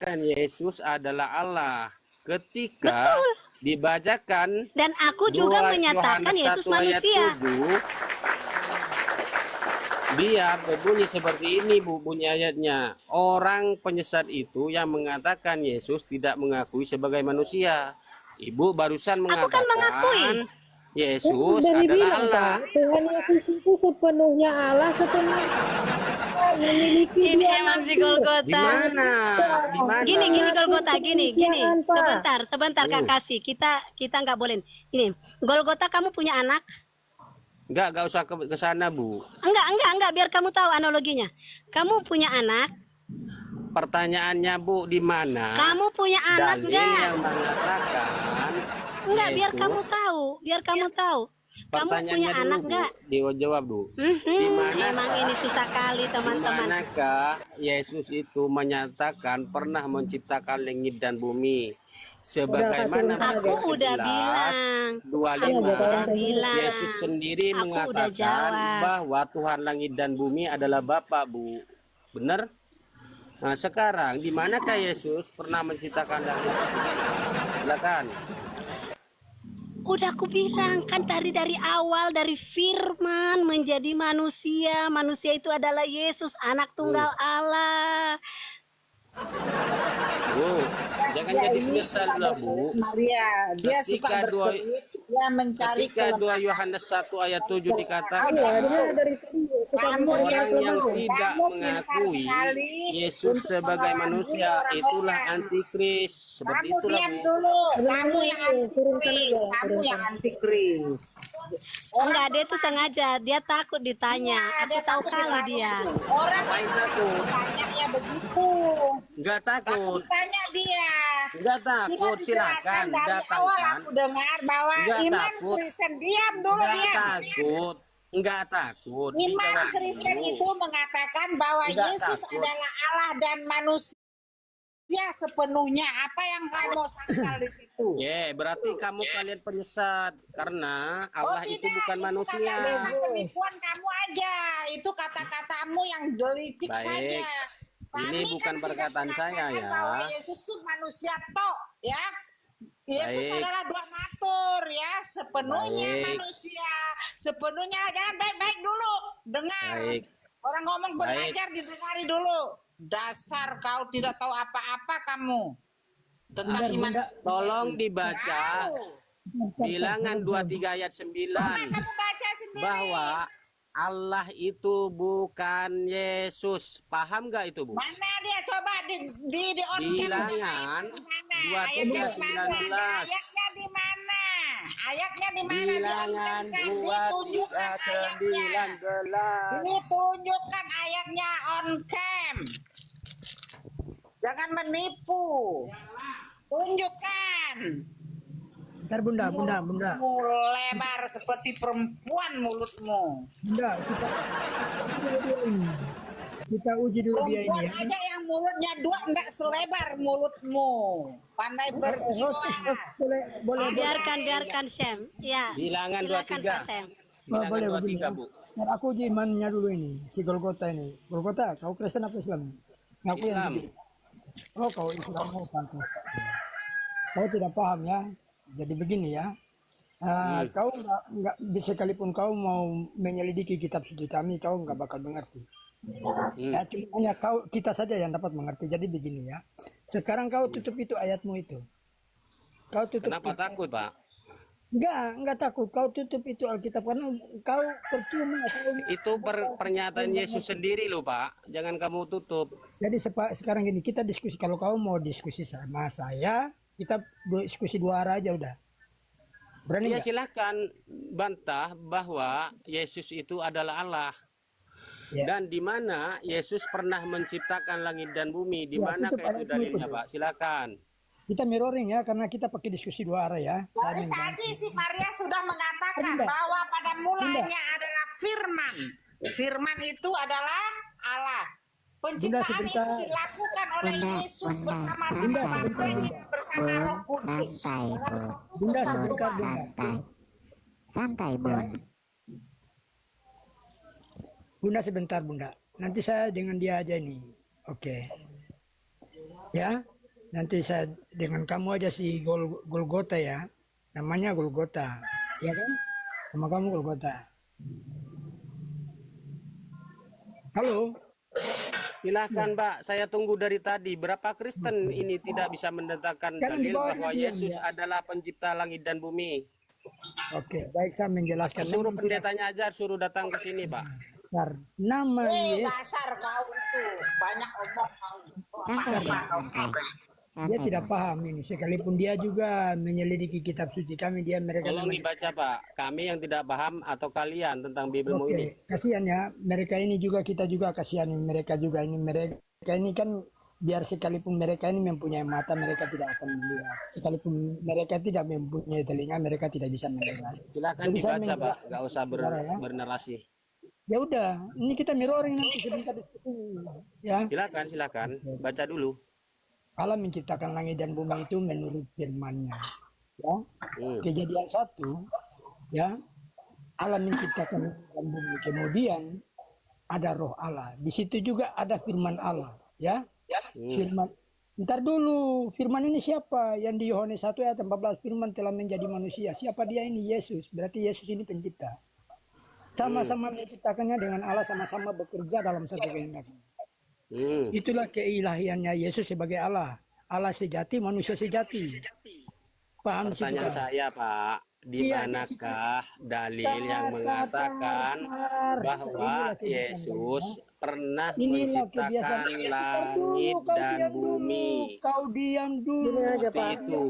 kan Yesus adalah Allah. Ketika Betul. dibacakan Dan aku juga 2 menyatakan Yohanes Yesus 1 ayat manusia. 7, dia berbunyi seperti ini, Bu, bunyi ayatnya. Orang penyesat itu yang mengatakan Yesus tidak mengakui sebagai manusia. Ibu barusan Aku kan mengakui. mengatakan Kan Yesus udah adalah dibilang Allah. Pak, Tuhan Yesus itu sepenuhnya Allah, sepenuhnya memiliki Ini dua emang si natur. Golgota. Di mana? Di mana? Gini Natur Golgota, gini. kemanusiaan, Pak. Sebentar Kak Kasih. Kita nggak boleh. Ini Golgota, kamu punya anak? Enggak usah ke sana, Bu. Enggak. Biar kamu tahu analoginya. Kamu punya anak? Pertanyaannya, Bu, di mana? Kamu punya anak Dalil enggak? yang mengatakan Enggak, biar Yesus. kamu tahu. Kamu punya Pertanyaannya dulu, anak Bu. enggak? Dijawab, Bu. Di mana? Emang ini susah kali Di teman-teman. manakah Yesus itu menyatakan pernah menciptakan langit dan bumi? Sebagaimana Aku udah bilang. 25, Yesus sendiri Aku udah mengatakan jawab. bahwa Tuhan langit dan bumi adalah Bapa, Bu. Benar? Nah, sekarang di manakah Yesus pernah menciptakan langit dan bumi? Silakan. Udah aku bilang kan dari awal, dari firman menjadi manusia. Manusia itu adalah Yesus, anak tunggal Allah. Bu, jangan jadi menyesal lah, Bu. Maria, dia suka Ketika dua- berkelit, dia mencari Ketika 2 kelemahan. Yohanes 1 ayat 7 dikatakan Iya, dia dari tadi suka Kamu mencari orang yang kelemahan. tidak Kamu pintar mengakui sekali Yesus untuk sebagai mengelabui manusia orang-orang. itulah antikris. Seperti Kamu itulah, diam Bu. dulu, kamu Turunkan yang aja, antikris, kamu turunkan. yang antikris. Enggak, dia tuh sengaja, dia takut ditanya. Iya, Aku dia tahu takut kali ditanya. dia. Orang Ngapain yang takut? tanya begitu. Enggak takut. Tanya dia. Enggak Sudah takut, dijelaskan silakan dari awal datangkan. aku dengar bahwa Enggak iman takut. Kristen, diam dulu, Enggak diam. takut. Enggak takut. Iman Dijawab Kristen dulu. itu mengatakan bahwa Enggak Yesus takut. adalah Allah dan manusia sepenuhnya. Apa yang kamu sangkal di situ? Ya, berarti kalian penyesat karena Allah itu tidak, bukan itu manusia. kata-kata penipuan kamu aja. Itu kata-katamu yang delicik Baik. saja. Ini Kami bukan kan perkataan tidak saya, mengatakan ya. bahwa Yesus itu manusia tok, ya. Yesus Baik. adalah dua natur, ya, sepenuhnya Baik. manusia, sepenuhnya. Jangan baik-baik dulu, dengar. Baik. Orang ngomong Baik. belajar didengari dulu. Dasar kau tidak tahu apa-apa kamu tentang iman. Tolong dibaca Tahu. Bilangan 23 ayat 9 Kamu baca sendiri. bahwa Allah itu bukan Yesus. Paham nggak itu, Bu? Mana dia coba di on cam. Bilangan 23 19. Ayatnya di mana? Ayatnya di mana? Di on Bilangan cam kan? 23 Ditunjukkan ayatnya. 19. Ditunjukkan ayatnya on cam. Jangan menipu. Tunjukkan. Ntar bunda. Mulutmu lebar seperti perempuan mulutmu. Bunda, kita uji dulu dia ini Perempuan ya. aja yang mulutnya dua enggak selebar mulutmu. Pandai berjiwa. Boleh. Biarkan Sam. Ya. Bilangan Silakan, 23. Pak Sam. Bilangan Boleh begini 23, ya. Bu. Ntar aku uji imannya dulu ini, si Golgota ini. Golgota, kau Kristen apa Islam? Ngaku yang Islam. gitu. Oh, kau Islam, oh pantas. Kau tidak paham ya. Jadi begini ya. Kau nggak sekalipun kau mau menyelidiki kitab suci kami, kau nggak bakal mengerti. Ya, cuma hanya kita saja yang dapat mengerti. Jadi begini ya. Sekarang kau tutup itu ayatmu itu. Kau tutup. Kenapa takut, Pak? Enggak takut. Kau tutup itu Alkitab karena kau percuma. Itu pernyataan Yesus sendiri loh, Pak. Jangan kamu tutup. Jadi sekarang gini, kita diskusi. Kalau kau mau diskusi sama saya, kita diskusi dua arah aja udah. Berani Ya nggak? silahkan bantah bahwa Yesus itu adalah Allah. Ya. Dan di mana Yesus pernah menciptakan langit dan bumi? Di Ya, mana tutup itu ayat dalilnya, itu. Pak? Silakan. Kita mirroring ya, karena kita pakai diskusi dua arah ya. Dari tadi si Maria sudah mengatakan Bunda. bahwa pada mulanya adalah firman. Firman itu adalah Allah. Penciptaan itu sebentar. dilakukan oleh Yesus bersama-sama Bapaknya, bersama Roh Kudus. Dalam satu Bunda kesatuan. sebentar, Bunda. Santai, Bun. Bunda sebentar, Bunda. Nanti saya dengan dia aja nih. Oke. Ya. Nanti saya dengan kamu aja si Golgota ya. Namanya Golgota. Ya kan? Sama kamu Golgota. Halo. Silakan Pak, saya tunggu dari tadi. Berapa Kristen ini tidak bisa mendatangkan Sekarang di dalil bawahnya bahwa diam, Yesus ya. adalah pencipta langit dan bumi? Oke, baik saya menjelaskan. Suruh pendetanya aja, suruh datang ke sini Pak. Nama Yesus Dasar kau itu banyak omong kau. dia tidak paham ini. Sekalipun dia juga menyelidiki kitab suci kami, mereka Tolong dibaca Pak, kami yang tidak paham atau kalian tentang Bibelmu ini. Oke, kasihan ya. Mereka ini juga kita juga kasihan mereka juga ini. Mereka ini kan biar sekalipun mereka ini mempunyai mata, mereka tidak akan melihat. Sekalipun mereka tidak mempunyai telinga, mereka tidak bisa mendengar. Silakan Jadi saya dibaca Pak, menjelaskan nggak usah saudara ya. bernarasi. Ya udah, ini kita mirroring nanti sebentar diskusi ya. Silakan, baca dulu. Allah menciptakan langit dan bumi itu menurut firman-Nya. Ya. Kejadian 1 ya. Allah menciptakan langit dan bumi. Kemudian ada roh Allah. Di situ juga ada firman Allah, ya. Firman. Ntar dulu, firman ini siapa? Yang di Yohanes 1 ayat 14 firman telah menjadi manusia. Siapa dia ini? Yesus. Berarti Yesus ini pencipta. Sama-sama menciptakannya dengan Allah, sama-sama bekerja dalam satu kehendak. Itulah keilahiannya Yesus sebagai Allah. Allah sejati, manusia sejati. Paham sih? Pertanyaan saya Pak, di manakah dalil yang mengatakan bahwa Yesus pernah menciptakan langit dan bumi? Kau diam dulu. Gini aja Seperti Pak. itu.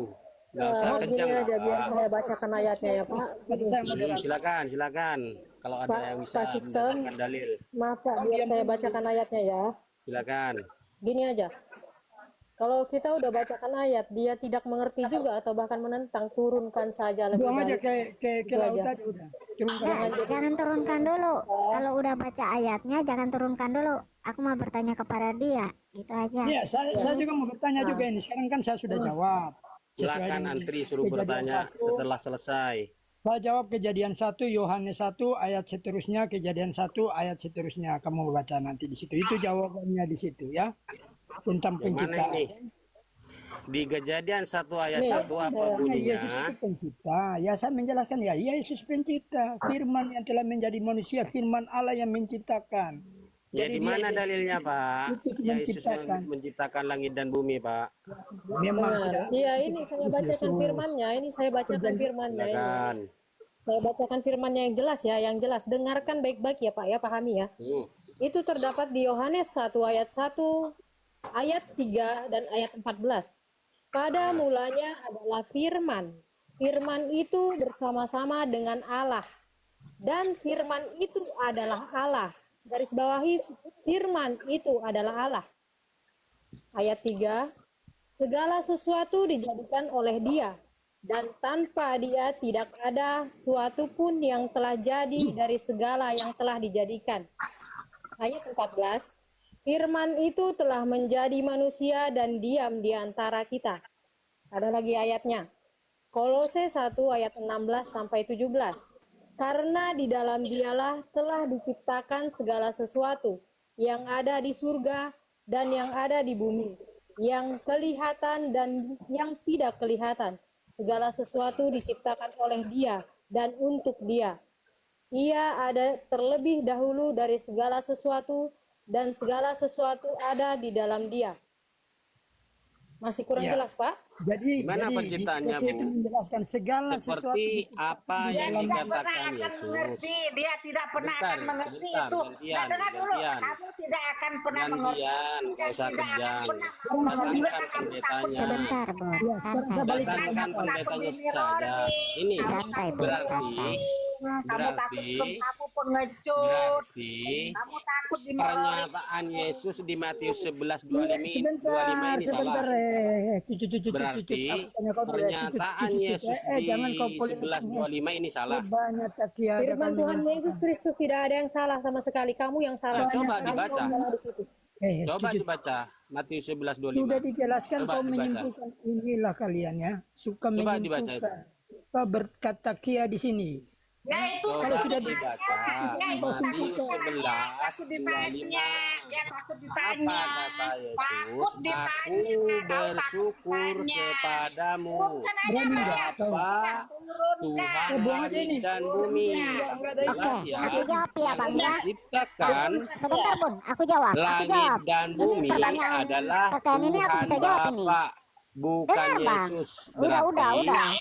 Nggak usah Gini kencang aja biar Pak. saya bacakan ayatnya ya Pak. Silakan. Kalau ada yang bisa Pak Sistem. mendatangkan dalil, Maaf Pak, biar saya bacakan ayatnya ya. silakan. Gini aja. Kalau kita udah bacakan ayat, dia tidak mengerti juga atau bahkan menentang, turunkan saja lebih Buang aja baik. ke Itu laut aja. aja udah. Turunkan Jangan, aja. jangan turunkan dulu. Kalau udah baca ayatnya, jangan turunkan dulu. Aku mau bertanya kepada dia. Gitu aja. Iya, saya juga mau bertanya juga ini. Sekarang kan saya sudah jawab. Sesuai Silakan dengan antri suruh kejadian bertanya 1. setelah selesai. Saya jawab kejadian 1, Yohanes 1 ayat seterusnya, kejadian 1 ayat seterusnya. Kamu baca nanti di situ. Itu jawabannya di situ ya. Tentang Yang mana penciptaan. ini? Di Kejadian 1 ayat Nih, 1 apa Yesus bunyinya? itu pencipta. Ya saya menjelaskan ya, Yesus pencipta. Firman yang telah menjadi manusia, firman Allah yang menciptakan. Ya di mana dalilnya Pak? Itu Yesus menciptakan. menciptakan langit dan bumi Pak. Memang Benar. tidak. Iya, ini saya bacakan firmannya. Ini saya bacakan firmannya. Ini. Silakan. Saya bacakan firmannya yang jelas ya, yang jelas. Dengarkan baik-baik ya Pak ya, pahami ya. Itu terdapat di Yohanes 1 ayat 1, ayat 3 dan ayat 14. Pada mulanya adalah firman. Firman itu bersama-sama dengan Allah. Dan firman itu adalah Allah. Garis bawahi, firman itu adalah Allah. Ayat 3. Segala sesuatu dijadikan oleh Dia, dan tanpa Dia tidak ada suatu pun yang telah jadi dari segala yang telah dijadikan. Ayat 14. Firman itu telah menjadi manusia dan diam di antara kita. Ada lagi ayatnya. Kolose 1 ayat 16 sampai 17. Karena di dalam Dialah telah diciptakan segala sesuatu yang ada di surga dan yang ada di bumi, yang kelihatan dan yang tidak kelihatan. Segala sesuatu diciptakan oleh Dia dan untuk Dia. Ia ada terlebih dahulu dari segala sesuatu, dan segala sesuatu ada di dalam Dia. Masih kurang Ya. jelas, Pak? Jadi, Gimana penciptaannya, saya Bu? akan menjelaskan segala sesuatu. Seperti apa Dia yang tidak pernah dikatakan akan Yesus. mengerti. Dia tidak pernah Sebentar, akan mengerti sebentar, itu. gantian, Nah, dengar dulu. gantian. Kamu tidak akan pernah mengerti. Gantian, nggak usah Tidak akan kejang. pernah mengerti. Datangkan Kamu takut pendetanya. Sebentar, Bos. Ya, sekarang saya balik ke Datangkan tanya. pendetanya saja. Ini Santai, Bos. berarti kamu takut, Berarti- kamu pengecut. berarti Kamu takut dimarahin. pernyataan Yesus di Matius 11:25 Sebentar, ini sebentar. salah. Cucu. Berarti Aku tanya kau dulu ya, pernyataan cucu. Yesus Jangan kau di polemik 11:25 ini salah. Banyak takia. Firman Tuhan Yesus Kristus tidak ada yang salah sama sekali. Kamu yang salah. Nah, coba Kamu dibaca. salah di situ. Coba cucu. dibaca Matius Sudah 11:25. dijelaskan, Coba kau dibaca. menyimpulkan. Inilah kalian ya, suka Coba dibaca menyimpulkan. Kau berkata kia di sini. Ya itu Kalau sudah dibaca Ya, itu Matius takut 11 takut ditanya, 25. dia takut Apa ditanya, kata takut Yesus? ditanya, Aku kau takut bersyukur ditanya. kepadamu. Turunkan aja berani Pak, nggak kau? Apa turunkan. Tuhan Buang aja langit ini. dan bumi. Enggak ada Oke, Jelas ya. aku jawab ya Yang Bang ya. menciptakan Sebentar Bun, aku jawab. langit dan bumi pertanyaan- adalah pertanyaan ini aku Tuhan bisa jawab ini. Bapa, bukan Dengar Bang. Yesus. Udah,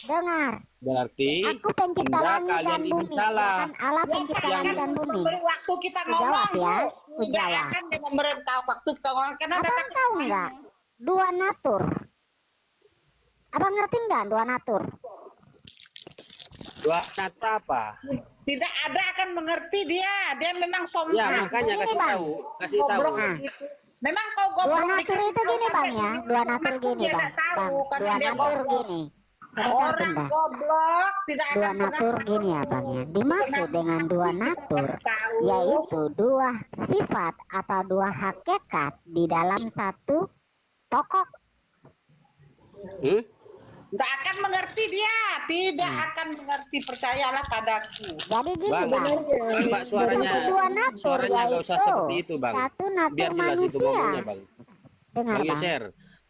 dengar. Berarti Aku pencipta Anda langit dan kalian ini bumi. salah. Kan Allah Ya, pencipta jangan langit dan bumi. memberi waktu kita Aku jawab ngomong, ya, Bu. aku Tidak jawab. akan dia memberi waktu kita ngomong karena Abang tetap tahu nggak? Dua natur. Abang ngerti nggak dua natur? Dua kata apa? tidak ada akan mengerti dia. Dia memang sombong. Ya makanya kasih Bang. tahu, kasih tahu. Goblok gitu. Memang kau Dua goblok natur dikasih itu tahu gini sampai Bang ya. begini. Dua natur Memang gini dia Bang. nggak tahu Bang, karena dua dia natur goblok. gini. Orang Bentar. goblok tidak Dua akan pernah natur gini ya Bang ya. Dimaksud dengan dua natur yaitu dua sifat atau dua hakikat di dalam satu pokok. Tidak akan mengerti dia, tidak akan mengerti, percayalah padaku. Jadi gini Bang, Bang. Pak suaranya, Dua natur suaranya nggak usah yaitu seperti itu Bang. satu natur Biar jelas itu manusia. ngomongnya Bang. Dengar Bang Bang. Yeser,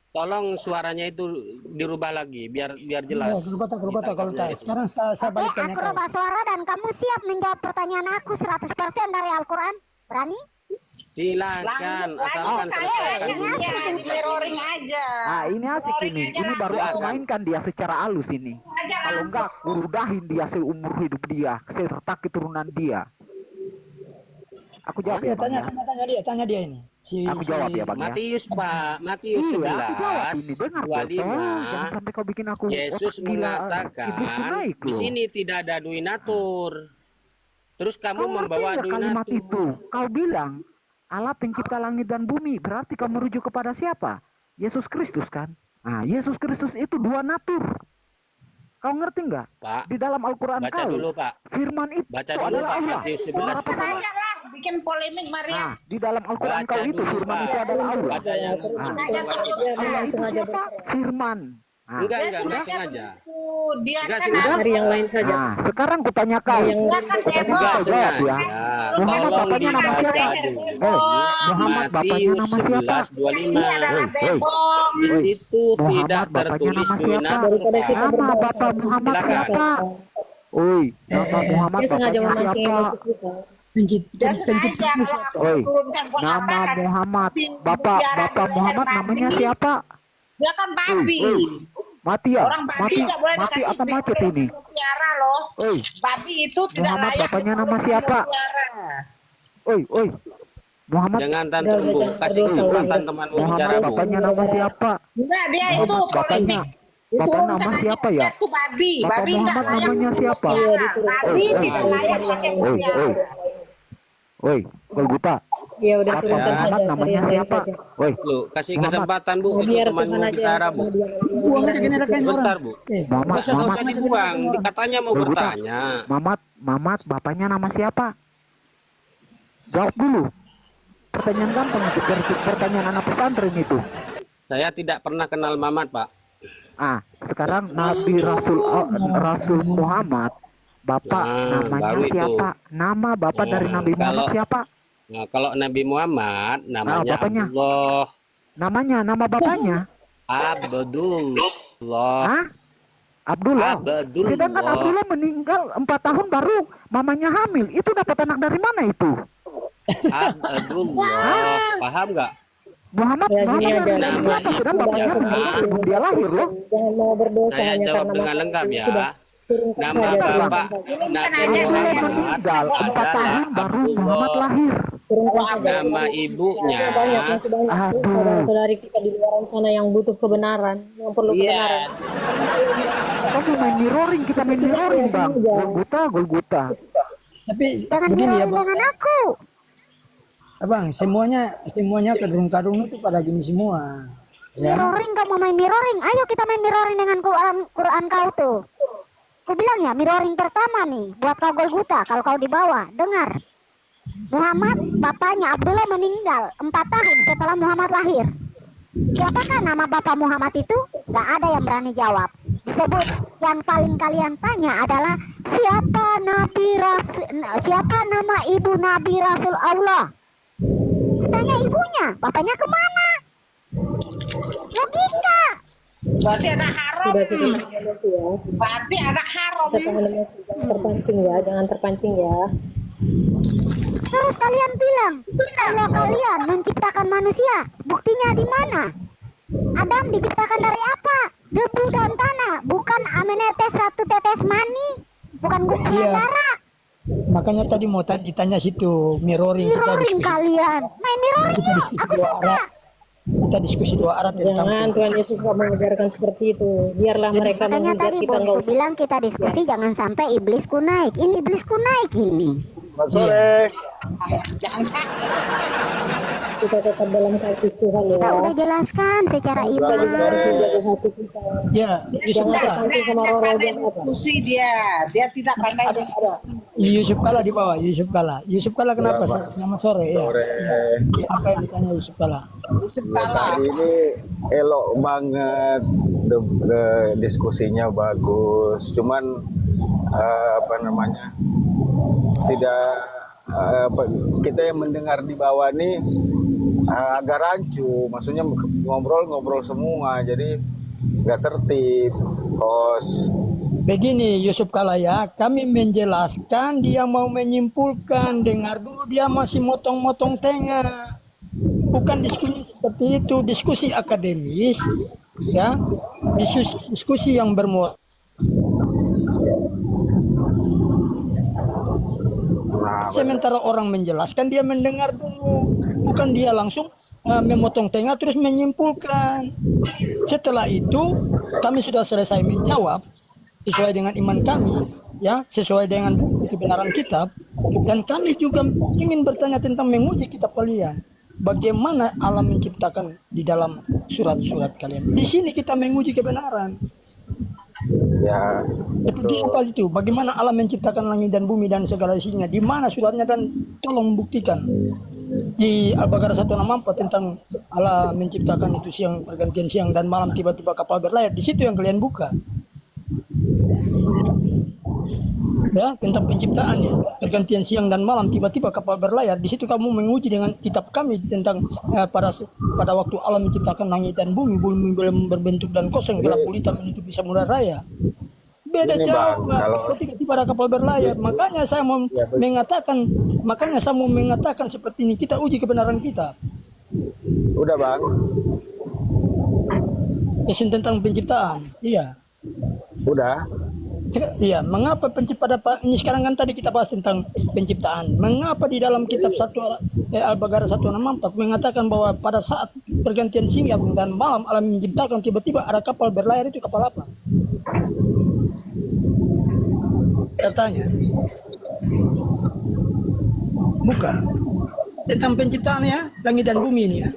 tolong suaranya itu dirubah lagi, biar jelas. Kalau Ditangkapnya tak. itu. Sekarang saya balik Oke, tanya aku kau. rubah suara dan kamu siap menjawab pertanyaan aku 100% dari Al-Quran? Berani? Silakan, asalkan selesaikan dulu. Ya, di mirroring aja. Nah ini asik ini. Ini baru aku mainkan dia secara halus ini. Kalau enggak, aku ludahin dia seumur hidup dia, serta keturunan dia. Aku jawab ya Bang ya. Tanya dia ini. Aku jawab ya Bang ya. Matius Pak, Matius Iya, aku jawab ini. 11 Dengar Boto. Jangan 25. sampai kau bikin aku Yesus otak gila, iblis mengatakan naik di loh. sini tidak ada duinatur. Terus kamu Kau ngerti membawa nggak kalimat duinatur. itu? Kau bilang Allah pencipta langit dan bumi. Berarti kau merujuk kepada siapa? Yesus Kristus kan? Nah, Yesus Kristus itu dua natur. Kau ngerti nggak? Pak, Di dalam Al-Quran baca kau, dulu Pak. firman itu Baca dulu adalah Pak Allah. Matius 11. Berapa sama? Aja lah, bikin polemik Maria. Nah, di dalam Al-Quran Baca kau itu dulu, firman Pak. itu adalah Allah. Baca yang Aja Ah, Dia memang itu sengaja siapa? Firman. Nah, enggak Dia sengaja. sengaja begitu. Dia Enggak kan sengaja. dari yang lain saja. nah, sekarang kutanya kau. Yang dia kan Kutanya heboh. Enggak kau jawab sengaja. ya. Muhammad Tolong bapaknya nama dibaca siapa? dulu. Muhammad bapaknya Matius nama siapa? 11:25. Ini adalah bebong. Di situ Muhammad tidak bapaknya tertulis nama siapa? duinatur. Daripada kita Pak. Nama bapak Muhammad Silakan. siapa? Oi, nama Muhammad Dia sengaja bapaknya memancing siapa? emosi kita. Dia sengaja kalau aku Oi, turunkan buat nama apa kasih Muhammad, kucing bapak mutiara di leher Muhammad babi. namanya siapa? Dia kan babi. Mati ya? Orang babi Mati, tidak boleh mati dikasih atau macet ini? mutiara loh. Oi, Babi itu tidak Muhammad layak bapaknya nama dikasih siapa? mutiara. oi, Muhammad, Jangan tantrum Bu, kasih kesempatan temanmu Muhammad bicara Bu. bapaknya nama siapa? Enggak, dia itu Muhammad bapaknya, polemik. bapak Diturunkan nama aja. siapa ya? Dia itu babi. Bapak Babi tidak Muhammad layak namanya untuk siapa? mutiara. Babi Oi, tidak layak pakai oi, mutiara. oi, Golgota, Ya udah bapak turunkan Muhammad saja dari namanya yang lain siapa? saja. Oi, Lu kasih Muhammad. kesempatan Bu untuk Biar temanmu Tuhan aja bicara Bu. Buang aja gini rekan orang. Bentar Bu. Muhammad, Nggak usah Muhammad, dibuang, katanya mau Golgota. bertanya. Mamat, bapaknya nama siapa? Jawab dulu. Pertanyaan gampang itu, pertanyaan anak pesantren itu. Saya tidak pernah kenal Mamat Pak. Ah, sekarang Nabi Rasul Muhammad, bapak Nah, namanya baru itu. siapa? Nama bapak Nah, dari Nabi Muhammad kalau- siapa? Nah, kalau Nabi Muhammad namanya bapaknya. Abdullah. Nama bapaknya? Abdullah. Hah? Abdullah. Abdullah. Sedangkan Abdullah meninggal 4 tahun baru mamanya hamil. Itu dapat anak dari mana itu? Abdullah. Paham nggak? Muhammad, Ya, gini Muhammad aja. dari Nabi siapa? Sedang bapaknya meninggal sebelum dia lahir loh. Jangan mau berdosa Saya hanya jawab karena dengan masalah lengkap ini. ya. Sudah, turunkan Nama saja. Bapak Turunkan Nabi aja. Abdullah Muhammad meninggal 4 tahun adalah baru Muhammad Abdullah. lahir. Turunkan saja. Nama ibunya Banyak, masih banyak Aduh. saudara-saudari kita di luar sana yang butuh kebenaran, yang perlu kebenaran. Kamu main mirroring, kita main mirroring bang. Golgota. Tapi Jangan begini ya mirroring bang. dengan aku. Abang, semuanya kadung-kadung itu pada gini semua. Ya. Mirroring, kamu main mirroring. Ayo kita main mirroring dengan Quran kau tuh. Aku bilang ya, mirroring pertama nih buat kau Golgota. Kalau kau di bawah, dengar. Muhammad, bapaknya Abdullah meninggal 4 tahun setelah Muhammad lahir. Siapakah nama bapak Muhammad itu? Gak ada yang berani jawab. Di disebut yang paling kalian tanya adalah siapa nama ibu Nabi Rasul Allah? Tanya ibunya, bapaknya kemana? Logika. Berarti anak haram. Sudah kita tahan emosi ya. Berarti anak haram. Kita tahan emosi, jangan terpancing ya, jangan terpancing ya. Terus kalian bilang, kalau kalian menciptakan manusia, buktinya di mana? Adam diciptakan dari apa? Debu dan tanah, bukan menetes satu tetes mani, bukan bukti Iya. darah. Makanya tadi mau ditanya situ mirroring, kita Mirroring diskusi. kalian, main mirroring Kita yuk, diskusi aku dua suka. arah. Kita diskusi dua arah tentang Jangan, Tuhan Yesus nggak mengajarkan seperti itu. Biarlah mereka Makanya menghujat, tadi kita nggak bosku usah. bilang kita diskusi jangan sampai iblisku naik. Ini iblisku naik ini. Selamat sore. Jangan Kita tetap dalam kasih Tuhan ya. Kita udah jelaskan secara Kita juga harus iman. menjaga hati kita. ya Yusuf Jangan Kala. terpancing sama roh-roh jahat. diskusi dia. Dia tidak pandai diskusi. Yusuf Kala di bawah, Yusuf Kala. Yusuf Kala kenapa? Selamat sore ya. Sore. Ya. Apa yang ditanya Yusuf Kala? Yusuf Ya, kalah. tadi ini elok banget, diskusinya bagus. Cuman apa namanya? Tidak kita yang mendengar di bawah nih agak rancu. Maksudnya ngobrol-ngobrol semua, jadi nggak tertib. Host. Begini Yusuf Kala ya, kami menjelaskan, dia mau menyimpulkan, dengar dulu, dia masih motong-motong tengah. Bukan diskusi seperti itu, diskusi akademis, ya, diskusi yang bermuat. Nah, Sementara orang menjelaskan, dia mendengar dulu, bukan dia langsung memotong tengah terus menyimpulkan. Setelah itu kami sudah selesai menjawab sesuai dengan iman kami, ya, sesuai dengan kebenaran kitab, dan kami juga ingin bertanya tentang menguji kitab kalian. Bagaimana Allah menciptakan di dalam surat-surat kalian? Di sini kita menguji kebenaran. ya Seperti apa itu? Bagaimana Allah menciptakan langit dan bumi dan segala isinya? Di mana suratnya, dan tolong buktikan. Di Al-Baqarah 164 tentang Allah menciptakan itu siang, pergantian siang dan malam, tiba-tiba kapal berlayar. Di situ yang kalian buka. Ya, tentang penciptaan ya, pergantian siang dan malam, tiba-tiba kapal berlayar. Di situ kamu menguji dengan kitab kami tentang pada waktu Allah menciptakan langit dan bumi belum berbentuk dan kosong, gelap gulita menutupi samudra raya. Beda Ini, jauh Bang, kalau- ketika pada kapal berlayar. Makanya saya mau mengatakan seperti ini, kita uji kebenaran kita. udah bang, Isin tentang penciptaan. Iya. udah. Iya, mengapa ini sekarang kan tadi kita bahas tentang penciptaan. Mengapa di dalam kitab Al-Baqarah 164 mengatakan bahwa pada saat pergantian siang dan malam Allah menciptakan, tiba-tiba ada kapal berlayar, itu kapal apa? Katanya. Bukan. Tentang penciptaan ya, langit dan bumi ini ya.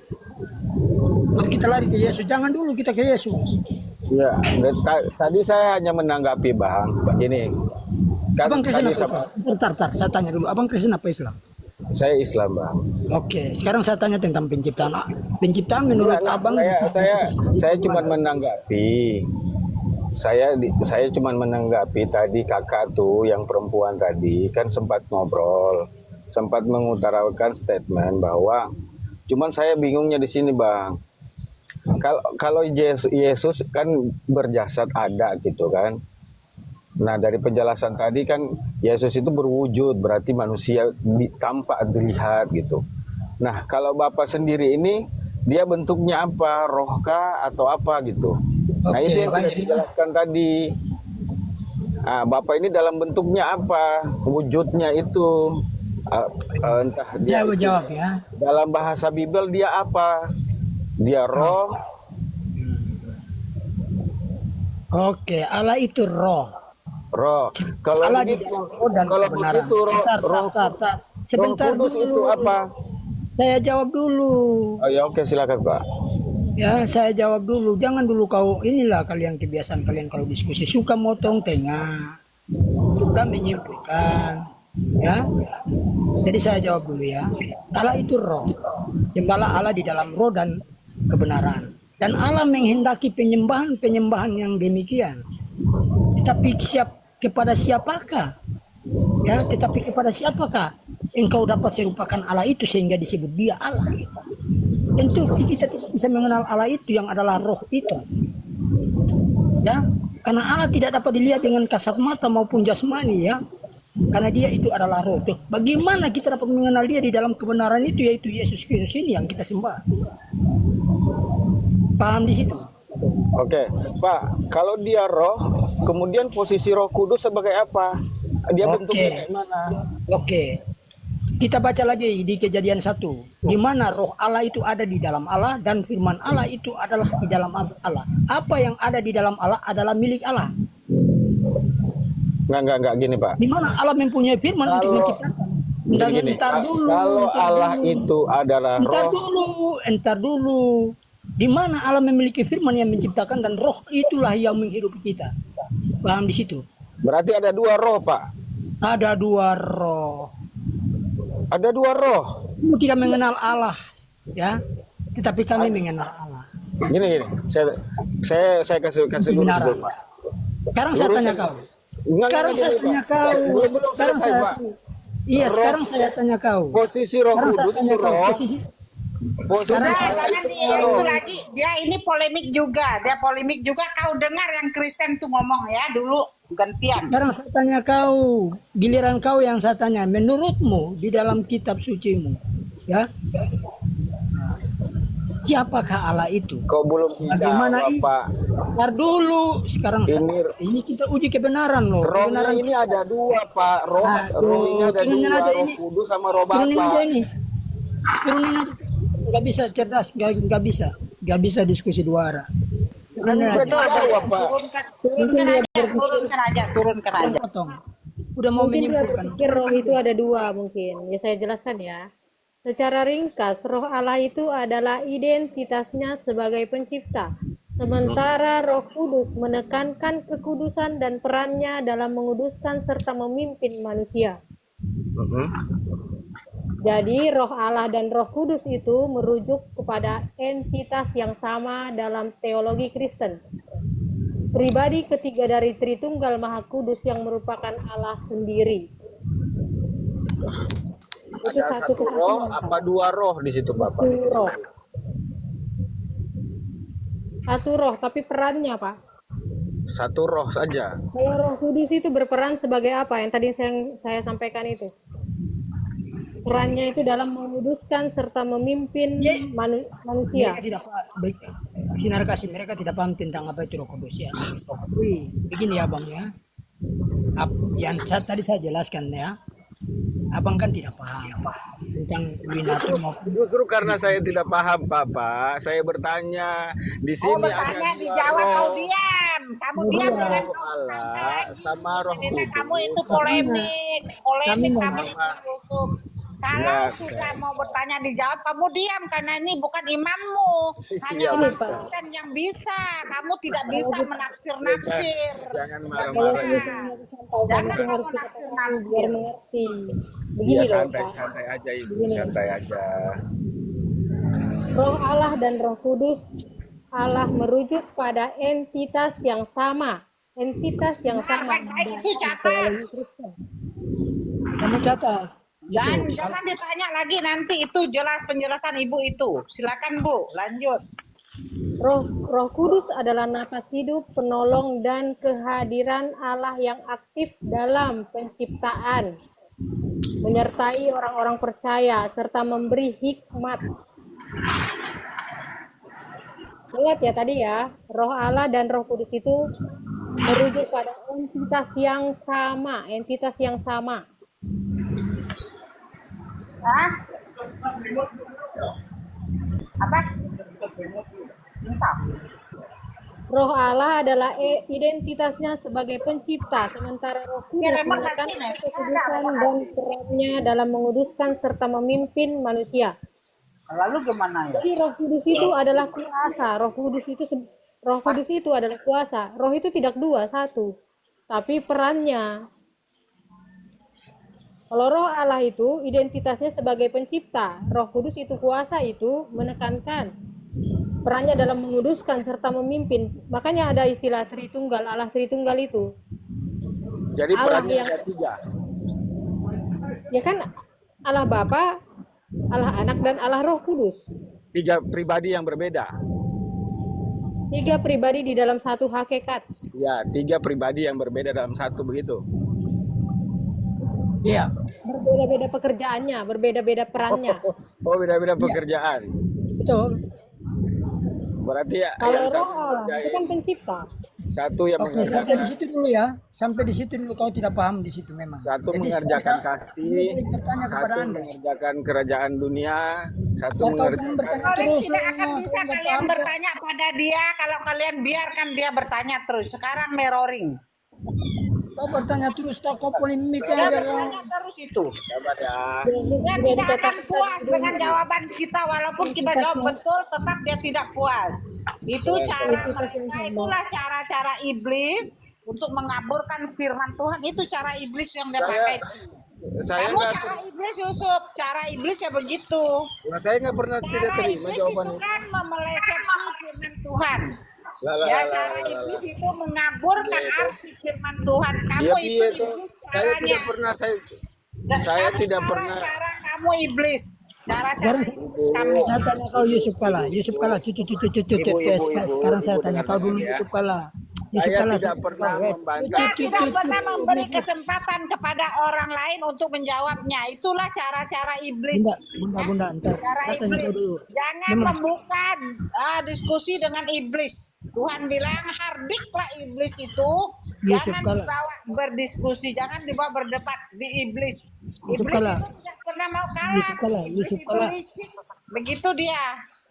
Mari kita lari ke Yesus, jangan dulu kita ke Yesus. Ya, tadi saya hanya menanggapi bang, begini. Kan Abang Kristen tadi apa Islam? Tar, saya tanya dulu. Abang Kristen apa Islam? saya Islam bang. Oke, sekarang saya tanya tentang penciptaan. Penciptaan menurut Enggak, abang? saya cuma menanggapi. Saya cuma menanggapi tadi kakak tuh yang perempuan tadi kan sempat ngobrol, sempat mengutarakan statement bahwa cuman saya bingungnya di sini bang. Kalau Yesus kan berjasad ada gitu kan. Nah dari penjelasan tadi kan Yesus itu berwujud, berarti manusia tampak dilihat gitu. Nah kalau Bapak sendiri ini dia bentuknya apa, rohkah atau apa gitu. Nah itu yang tidak dijelaskan tadi. Nah, Bapak ini dalam bentuknya apa, wujudnya itu entah dia Saya jawab ya. dalam bahasa Bible dia apa. Dia roh. Oke, Allah itu roh. Roh. Kalau Allah di begitu, dalam roh dan kalau kebenaran. begitu roh Sebentar Kudus dulu. itu apa? Saya jawab dulu. Oh ya oke silakan Pak. Ya, saya jawab dulu. Jangan dulu inilah kalian kebiasaan kalian kalau diskusi suka motong tengah, suka menyimpulkan. Ya. Jadi saya jawab dulu ya. Allah itu roh. Sembahlah Allah di dalam roh dan kebenaran. Dan Allah menghendaki penyembahan yang demikian. Tetapi kepada siapakah? Ya, tetapi kepada siapakah engkau dapat serupakan Allah itu sehingga disebut dia Allah? Tentu kita tidak bisa mengenal Allah itu yang adalah roh itu. Ya, karena Allah tidak dapat dilihat dengan kasat mata maupun jasmani ya. Karena dia itu adalah roh. Tuh, bagaimana kita dapat mengenal dia di dalam kebenaran itu, yaitu Yesus Kristus ini yang kita sembah. Paham di situ? Oke, Pak. Kalau dia roh, kemudian posisi Roh Kudus sebagai apa? Dia bentuknya kayak mana? Oke. Kita baca lagi di Kejadian 1, di mana roh Allah itu ada di dalam Allah dan firman Allah itu adalah di dalam Allah. Apa yang ada di dalam Allah adalah milik Allah. Enggak gini, Pak. Di mana Allah mempunyai firman untuk menciptakan. Gini, kalau Allah itu adalah entar dulu. Di mana Allah memiliki firman yang menciptakan dan roh itulah yang menghidupi kita. Paham di situ? Berarti ada dua roh, Pak. Ada dua roh. Ada dua roh. Kita mengenal Allah, ya. Tetapi kami mengenal Allah. Gini. Saya kasih dulu sebelum, Pak. Sekarang saya tanya kau. Sekarang saya tanya kau. Sekarang saya tanya kau. Posisi Roh Kudus itu roh. Jangan itu lagi, dia ini polemik juga. Kau dengar yang Kristen tuh ngomong ya dulu gantian. Sekarang saya tanya kau, giliran kau yang saya tanya, menurutmu di dalam kitab sucimu, ya, siapakah Allah itu? Kau belum Bagaimana jawab, Pak. Ntar dulu, sekarang ini kita uji kebenaran loh. Rohnya Kebenaran ini ada dua, Pak. Roh ini ada dua, Roh Kudus sama Roh Bapa. Turunin aja. Gak bisa cerdas, gak bisa diskusi dua arah. Turunkan aja. Udah mau Mungkin menyimpulkan. berpikir roh itu ada dua mungkin. Ya saya jelaskan ya. Secara ringkas, roh Allah itu adalah identitasnya sebagai pencipta. Sementara Roh Kudus menekankan kekudusan dan perannya dalam menguduskan serta memimpin manusia. Jadi Roh Allah dan Roh Kudus itu merujuk kepada entitas yang sama dalam teologi Kristen. Pribadi ketiga dari Tritunggal Maha Kudus yang merupakan Allah sendiri. Itu Ada satu roh apa dua roh di situ, Bapak? Satu roh, tapi perannya, Pak. Satu roh saja. Kalau Roh Kudus itu berperan sebagai apa? Yang tadi saya sampaikan itu. Perannya itu dalam menguduskan serta memimpin manusia. Mereka tidak sinar kasih, mereka tidak paham tentang apa itu Roh Kudus ya. Begini ya Bang ya. Yang tadi saya jelaskan ya. Abang kan tidak paham tentang binatur maupun. Justru karena saya tidak paham, Bapak, saya bertanya di sini bertanya ada dijawab, roh. kau diam. Kamu diam jangan kau sangka lagi. Sama Roh Kudus. Kamu itu polemik kamu rusuk. Kalau sudah mau bertanya dijawab, kamu diam karena ini bukan imammu. Hanya orang Kristen yang bisa. Kamu tidak bisa menaksir-naksir. Jangan marah-marah. Jangan kamu naksir-naksir. Begini loh, santai Pak. aja Ibu, santai aja. Roh Allah dan Roh Kudus, Allah merujuk pada entitas yang sama. Entitas yang sama. Itu catat. Kamu catat. Dan jangan ditanya lagi nanti itu penjelasan Ibu itu. Silakan Bu, lanjut. Roh Kudus adalah napas hidup, penolong dan kehadiran Allah yang aktif dalam penciptaan, menyertai orang-orang percaya serta memberi hikmat. Lihat ya tadi ya, Roh Allah dan Roh Kudus itu merujuk pada entitas yang sama. Hah? Apa? Entah. Roh Allah adalah identitasnya sebagai pencipta, sementara Roh Kudus menekankan kekudusan dan perannya dalam menguduskan serta memimpin manusia. Lalu gimana ya? Jadi Roh Kudus itu adalah kuasa. Roh Kudus itu adalah kuasa. Roh itu tidak dua, satu. Tapi perannya. Kalau Roh Allah itu identitasnya sebagai pencipta, Roh Kudus itu kuasa itu menekankan perannya dalam menguduskan serta memimpin. Makanya ada istilah Tritunggal, Allah Tritunggal itu. Jadi Allah perannya yang ada tiga. ya kan Allah Bapa, Allah Anak dan Allah Roh Kudus. Tiga pribadi yang berbeda. Tiga pribadi di dalam satu hakikat. Ya, tiga pribadi yang berbeda dalam satu begitu. Iya. Berbeda-beda pekerjaannya, berbeda-beda perannya. Oh, beda-beda pekerjaan. Betul. Berarti ya Kalau yang Roh satu Allah itu kan pencipta. satu yang Oke, sampai di mengerjakan situ dulu ya. Sampai di situ dulu, kau tidak paham di situ memang. satu Jadi, mengerjakan saya kasih, bertanya kepada satu Anda. mengerjakan kerajaan dunia, satu Ya, kau jangan mengerjakan bertanya Meroring terus. tidak akan kau bisa nggak kalian paham. bertanya pada dia kalau kalian biarkan dia bertanya terus. Sekarang mirroring. Kau bertanya terus, kau polemik Dia aja. bertanya terus itu. sabar ya. Dia tidak akan puas dengan jawaban kita walaupun kita jawab betul, tetap dia tidak puas. Itu cara mereka, itulah cara-cara iblis untuk mengaburkan firman Tuhan. Itu cara iblis yang dia pakai. Saya Kamu nggak cara iblis Yusuf, cara iblis ya begitu. saya nggak pernah tidak Cara terima iblis jawaban itu itu. kan memelesetkan firman Tuhan. Lah, lah, Ya, lah, cara lah, lah, iblis itu mengaburkan arti firman Tuhan. Kamu Iya, itu iya, itu. iblis Saya caranya. tidak pernah saya tidak pernah. Cara kamu iblis. Cara iblis kamu. Saya tanya kau Yusuf Kala, Yusuf Kala, cucu. Sekarang saya tanya kau dulu Yusuf Kala. Yusuf Saya Kala, tidak pernah membantah. Kita tidak pernah memberi kesempatan kepada orang lain untuk menjawabnya. Itulah cara-cara iblis. Bunda, ntar Cara saya tanya kau iblis. dulu. Jangan membuka diskusi dengan iblis. Tuhan bilang hardiklah iblis itu. Yusuf Jangan Kala. dibawa berdiskusi, jangan dibawa berdebat di iblis. Yusuf Iblis Kala. itu tidak pernah mau kalah. Yusuf Kala, Iblis Yusuf itu Kala. licik. Begitu dia.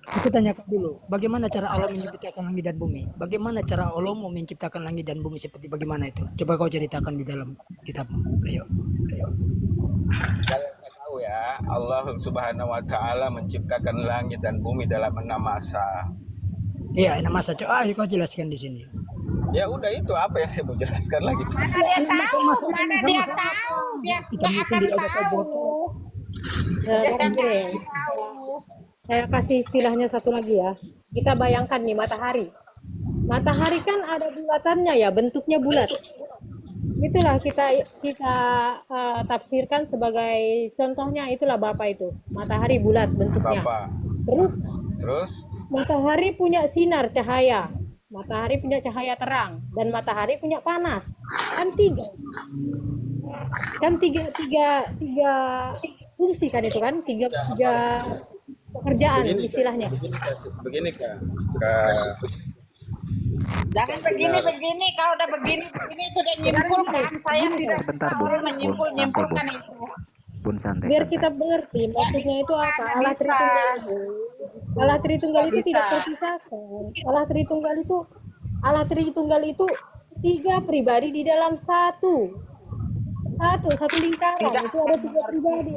Aku tanya kau dulu, bagaimana cara Allah menciptakan langit dan bumi? Bagaimana cara Allah mau menciptakan langit dan bumi seperti bagaimana itu? Coba kau ceritakan di dalam kitabmu. Ayo. Kalian nggak tahu ya, Allah Subhanahu wa taala menciptakan langit dan bumi dalam 6 masa. Iya, nama saya. Ayo kau jelaskan di sini. Ya udah itu apa yang saya mau jelaskan lagi. Mana dia tahu? Mana dia tahu? Dia nggak akan tahu. Dia Kan nggak gini, akan tahu. saya kasih istilahnya satu lagi ya. Kita bayangkan nih matahari. Matahari kan ada bulatannya ya, bentuknya bulat. Itulah kita tafsirkan sebagai contohnya, itulah Bapak itu. Matahari bulat bentuknya. Bapak. Terus Matahari punya sinar cahaya. Matahari punya cahaya terang dan matahari punya panas. Kan tiga fungsi kan itu kan, tiga pekerjaan istilahnya. begini Kak. Jangan begini. Kalau udah begini itu udah nyimpulkan. Saya tidak Sebentar, suka Bun. orang menyimpulkan Bun. itu. Bun santai. Biar santai. kita mengerti maksudnya itu apa. Allah Bisa. Tritunggal itu, Allah Tritunggal itu Bisa. tidak terpisahkan. Allah Tritunggal itu tiga pribadi di dalam satu lingkaran. Tidak Itu ada tiga pribadi.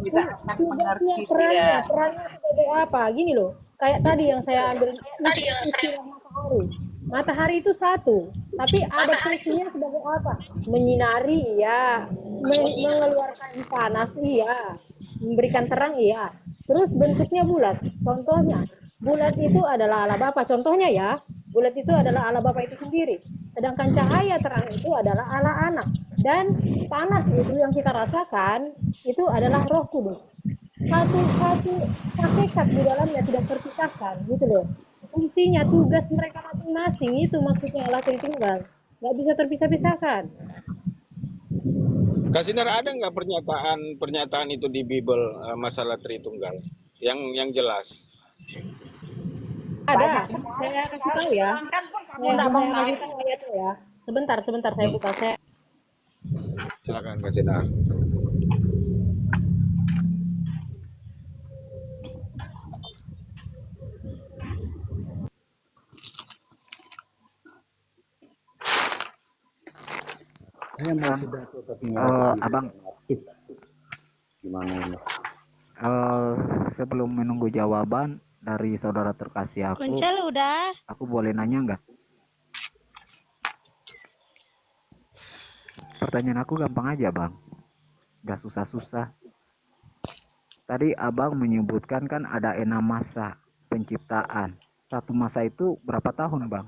Tidak akan Tugasnya, mengerti perannya sebagai apa? Gini loh, kayak tadi yang saya ambil istilah matahari. Matahari itu satu, tapi ada fungsinya sebagai apa? Menyinari, iya. Mengeluarkan panas, iya. Memberikan terang, iya. Terus bentuknya bulat. Contohnya, bulat itu adalah Allah Bapa. Contohnya ya, bulat itu adalah Allah Bapa itu sendiri. Sedangkan cahaya terang itu adalah Allah Anak. Dan panas itu yang kita rasakan itu adalah Roh Kudus. Satu hakikat di dalamnya tidak terpisahkan, gitu loh. Fungsinya, tugas mereka masing-masing itu maksudnya Allah Tritunggal. Nggak bisa terpisah-pisahkan. Kak Sinar, ada nggak pernyataan itu di Bible masalah Tritunggal yang jelas? Ada, saya kasih tahu ya. Kan pun kamu Saya nggak mau kasih tahu. tahu ayatnya ya. Sebentar saya buka. Silakan Kak Sinar. Abang, Gimana ini? sebelum menunggu jawaban dari saudara terkasih Kuncel udah. aku boleh nanya nggak? Pertanyaan aku gampang aja, Bang. Nggak susah-susah. Tadi Abang menyebutkan kan ada 6 masa penciptaan. Satu masa itu berapa tahun, Bang?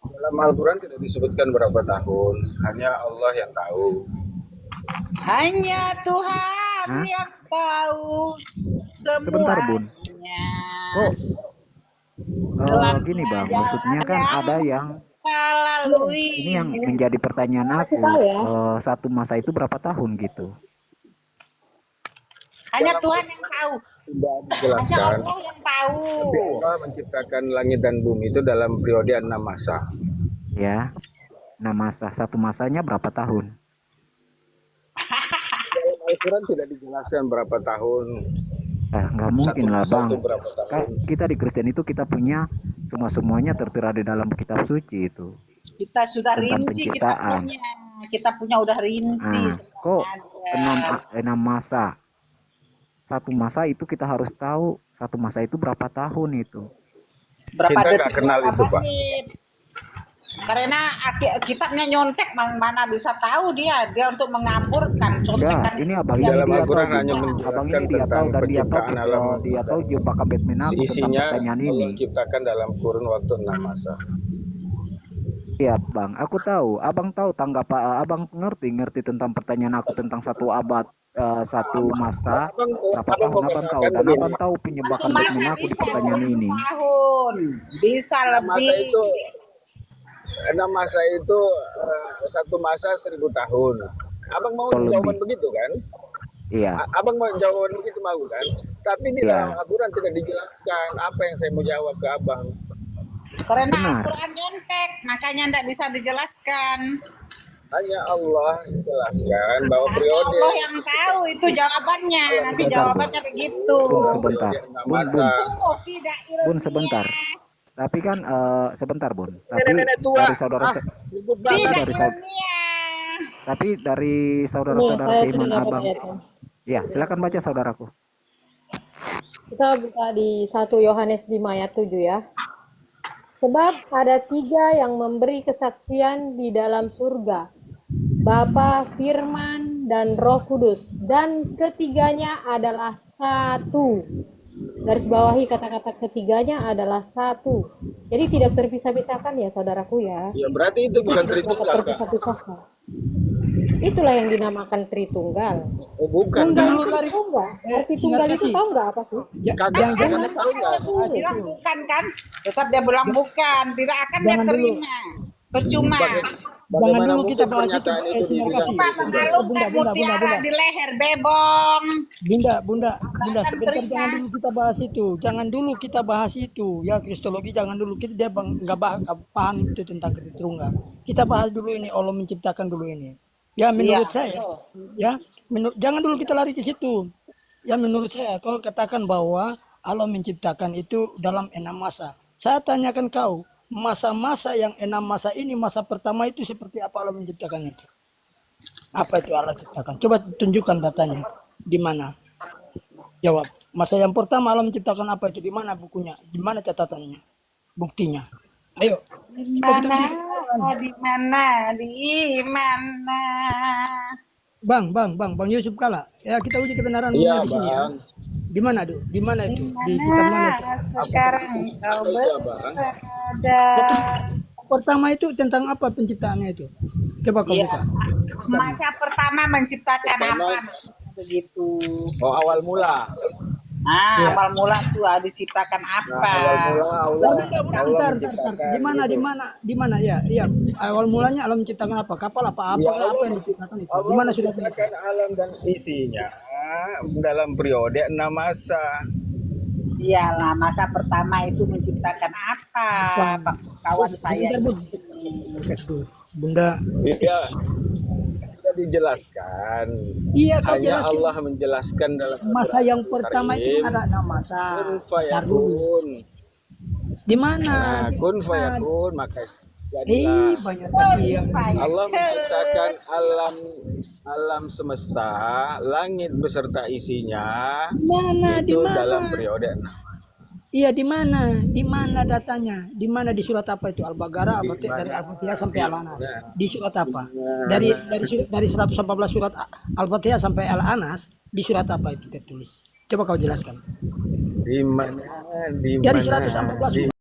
Dalam Al-Quran tidak disebutkan berapa tahun, hanya Allah yang tahu. Hanya Tuhan Hah? yang tahu Sebentar, Bun. semuanya. Kok gini, Bang, maksudnya kan ada yang Kita lalui. ini yang menjadi pertanyaan aku. tahu ya. Satu masa itu berapa tahun gitu? Hanya Tuhan yang tahu. Tidak Hanya dijelaskan. Allah yang tahu. Tapi Allah menciptakan langit dan bumi itu dalam periode 6 masa. Ya. Nah, masa satu masanya berapa tahun? Dalam Al-Quran tidak dijelaskan berapa tahun. Nah, nggak mungkin lah, masa Bang. itu berapa tahun. Kayak kita di Kristen itu kita punya semuanya tertera di dalam kitab suci itu. Kita sudah Tentang rinci, kita penciptaan. punya. Kita punya udah rinci. Nah, kok semuanya. enam masa? Satu masa itu kita harus tahu satu masa itu berapa tahun itu. Berapa Kita nggak detik, kenal berapa itu, Pak. menit. Karena kitabnya nyontek, mana bisa tahu dia untuk mengaburkan Enggak, contekan. ini abang Di ini dalam dia Al-Quran tahu, hanya Bang. Abang menjelaskan ini dia tahu tentang dan dia tahu penciptaan alam. dia tahu jebakan Batman aku tentang Isinya pertanyaan Allah ini. ciptakan dalam kurun waktu 6 masa. Iya, Bang. Aku tahu. Abang tahu abang ngerti tentang pertanyaan aku tentang satu abad, satu masa berapa Abang tahun mau abang tahu katakan dan begini. abang tahu penyebakan Masa Batman aku di bisa pertanyaan 1000 ini. tahun, bisa 6 masa lebih. itu 6 masa itu satu masa 1000 tahun. Abang mau Atau jawaban lebih. begitu kan? Iya, Abang mau jawaban begitu mau kan? Tapi di Iya. dalam Al-Quran tidak dijelaskan apa yang saya mau jawab ke abang. Karena Benar. Al-Quran nyontek, makanya tidak bisa dijelaskan. Hanya Allah jelaskan bahwa Hanya periode Allah yang tahu itu jawabannya. Nanti jawabannya begitu. Bun, sebentar. Bun, Oh, tidak Bun, ilmiah. sebentar. Tapi kan sebentar, Bun. Tapi nenek tua. dari saudara Ribut banget. Tidak dari saudara ilmiah. tapi dari Nih, saudara-saudara saya seiman sudah dapat abang. ayatnya. Ya, silakan baca saudaraku. Kita buka di 1 Yohanes 5 ayat 7 ya. Sebab ada 3 yang memberi kesaksian di dalam surga, Bapa, Firman, dan Roh Kudus, dan ketiganya adalah satu. Garis bawahi kata-kata ketiganya adalah satu. Jadi tidak terpisah-pisahkan ya saudaraku ya. Ya berarti itu bukan Tidak dapat Tritunggal kan? terpisah-pisahkan. Itulah yang dinamakan Tritunggal. Oh bukan. Tunggal itu tahu nggak? Arti tunggal itu tahu nggak apa sih? Kagak tahu nggak? Bilang bukan kan? Tetap dia bilang bukan. Tidak akan dia Jangan dulu. terima. Percuma. Jangan Bagaimana dulu kita mungkin bahas itu, pernyataan itu Sinar dibilang? kasih. Pak mengalungkan mutiara di leher bebong. Bunda, Akan sebentar terima. jangan dulu kita bahas itu. Jangan dulu kita bahas itu. Ya Kristologi jangan dulu kita dia nggak paham itu tentang Tritunggal. Kita bahas dulu ini Allah menciptakan dulu ini. Ya menurut saya, ya jangan dulu kita lari ke situ. Ya menurut saya, kalau katakan bahwa Allah menciptakan itu dalam 6 masa. Saya tanyakan kau, masa-masa yang 6 masa ini, masa pertama itu seperti apa Allah menciptakannya? Apa itu Allah ciptakan? Coba tunjukkan datanya. Di mana? Jawab. Masa yang pertama Allah menciptakan apa itu? Di mana bukunya? Di mana catatannya? Buktinya. Ayo. Coba kita tunjukkan. Di mana? Bang Yusuf Kala. Ya kita uji kebenaran Iya di sini ya. bang. Di mana, Du? Di mana itu? Di kitab mana itu? Sekarang kau Iya, Bang. bersadar. Pertama itu tentang apa penciptaannya itu? Coba kau buka. Masa pertama menciptakan apa? Begitu. Oh awal mula. Iya. Awal mula tuh diciptakan apa? Awal mula Allah Bentar. Di mana ya? Iya. Awal mulanya Allah menciptakan apa? Kapal apa? Apa yang diciptakan itu? Di mana sudah menciptakan alam dan isinya dalam periode 6 masa. Iyalah, masa pertama itu menciptakan apa? Pak kawan saya. Sebentar, Bun. Aduh, Bunda. Iya. Tidak dijelaskan. Iya, kau Hanya jelaskan. Allah menjelaskan dalam Masa Al-Quran yang pertama itu Karim. ada 6 masa. Kun Ntar dulu. fayakun. Di mana? Nah, kun fayakun maka jadilah. Banyak tadi yang Allah menciptakan alam semesta, langit beserta isinya mana? Di itu mana? dalam periode 6. Iya, di mana? Di mana datanya? Di mana di surat apa itu? Al-Baqarah dari Al-Fatihah sampai Al-Anas. Di surat apa? Dari 114 surat Al-Fatihah sampai Al-Anas, di surat apa itu tertulis? Coba kau jelaskan. Di mana? Di Dari mana? 114